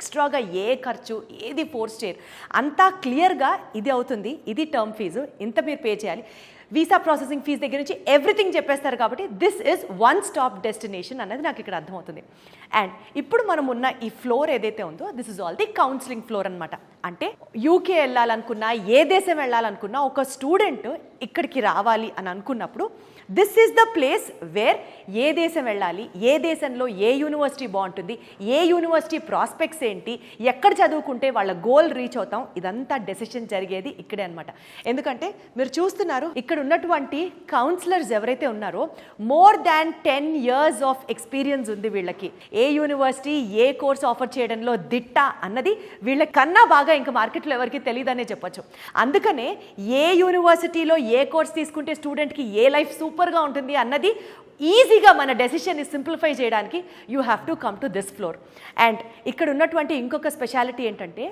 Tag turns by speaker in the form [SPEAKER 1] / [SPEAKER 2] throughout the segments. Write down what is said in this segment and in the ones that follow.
[SPEAKER 1] ఎక్స్ట్రాగా ఏ ఖర్చు ఏది ఫోర్స్ చేయరు, అంతా క్లియర్గా ఇది అవుతుంది, ఇది టర్మ్ ఫీజు, ఇంత మీరు పే చేయాలి, వీసా ప్రాసెసింగ్ ఫీజు దగ్గర నుంచి ఎవ్రీథింగ్ చెప్పేస్తారు. కాబట్టి this is one stop destination అనేది నాకు ఇక్కడ అర్థమవుతుంది. అండ్ ఇప్పుడు మనం ఉన్న ఈ ఫ్లోర్ ఏదైతే ఉందో this is all the counselling floor అనమాట. అంటే యూకే వెళ్ళాలనుకున్నా, ఏ దేశం వెళ్ళాలనుకున్నా, ఒక స్టూడెంట్ ఇక్కడికి రావాలి అని అనుకున్నప్పుడు this is the place where ఏ దేశం వెళ్ళాలి, ఏ దేశంలో ఏ యూనివర్సిటీ బాగుంటుంది, ఏ యూనివర్సిటీ ప్రాస్పెక్ట్స్ ఏంటి, ఎక్కడ చదువుకుంటే వాళ్ళ గోల్ రీచ్ అవుతాం, ఇదంతా డెసిషన్ జరిగేది ఇక్కడే అనమాట. ఎందుకంటే మీరు చూస్తున్నారు ఇక్కడ ఉన్నటువంటి కౌన్సిలర్స్ ఎవరైతే ఉన్నారో more than 10 years of experience ఉంది వీళ్ళకి. ఏ యూనివర్సిటీ ఏ కోర్స్ ఆఫర్ చేయడంలో దిట్ట అన్నది వీళ్ళ కన్నా బాగా ఇంకా మార్కెట్లో ఎవరికి తెలియదనే చెప్పొచ్చు. అందుకనే ఏ యూనివర్సిటీలో ఏ కోర్స్ తీసుకుంటే స్టూడెంట్కి ఏ లైఫ్ సూపర్గా ఉంటుంది అన్నది ఈజీగా మన డెసిషన్ని సింప్లిఫై చేయడానికి you have to come to this floor. And ఇక్కడ ఉన్నటువంటి ఇంకొక స్పెషాలిటీ ఏంటంటే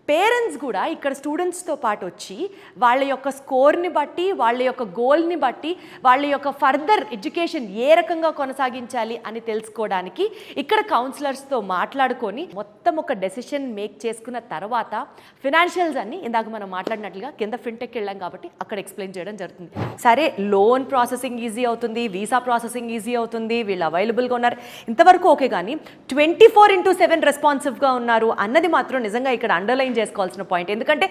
[SPEAKER 1] పేరెంట్స్ కూడా ఇక్కడ స్టూడెంట్స్తో పాటు వచ్చి వాళ్ళ యొక్క స్కోర్ని బట్టి, వాళ్ళ యొక్క గోల్ని బట్టి, వాళ్ళ యొక్క ఫర్దర్ ఎడ్యుకేషన్ ఏ రకంగా కొనసాగించాలి అని తెలుసుకోవడానికి ఇక్కడ కౌన్సిలర్స్తో మాట్లాడుకొని మొత్తం ఒక డెసిషన్ మేక్ చేసుకున్న తర్వాత ఫినాన్షియల్స్ అన్ని ఇందాక మనం మాట్లాడినట్లుగా కింద ఫిన్టెక్ వెళ్ళాం కాబట్టి అక్కడ ఎక్స్ప్లెయిన్ చేయడం జరుగుతుంది. సరే, లోన్ ప్రాసెసింగ్ ఈజీ అవుతుంది, వీసా ప్రాసెసింగ్ ఈజీ అవుతుంది, వీళ్ళు అవైలబుల్గా ఉన్నారు, ఇంతవరకు ఓకే. కానీ 24/7 రెస్పాన్సివ్గా ఉన్నారు అన్నది మాత్రం నిజంగా ఇక్కడ అండర్లైన్ చేసుకోవాల్సిన పాయింట్. ఎందుకంటే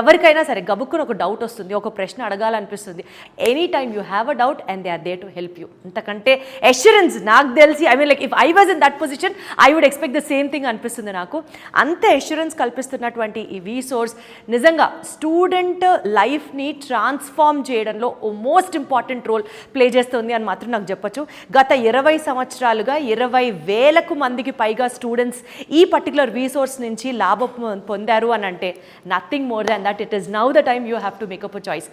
[SPEAKER 1] ఎవరికైనా సరే గబుక్కున ఒక డౌట్ వస్తుంది, ఒక ప్రశ్న అడగాలనిపిస్తుంది. Any time you have a doubt and they are there to help you. ఇంతకంటే అష్యూరెన్స్ నాకు తెలిసి, I mean like if I was in that position I would expect the same thing అనిపిస్తుంది నాకు. అంత అష్యూరెన్స్ కల్పిస్తున్నటువంటి ఈ వీసోర్స్ నిజంగా స్టూడెంట్ లైఫ్ని transform చేయడంలో ఓ మోస్ట్ ఇంపార్టెంట్ రోల్ ప్లే చేస్తుంది అని మాత్రం నాకు చెప్పొచ్చు. గత 20 సంవత్సరాలుగా 20,000 మందికి పైగా స్టూడెంట్స్ ఈ పర్టికులర్ వీసోర్స్ నుంచి లాభం పొందారు అని అంటే nothing more than that. It is now the time you have to make up a choice.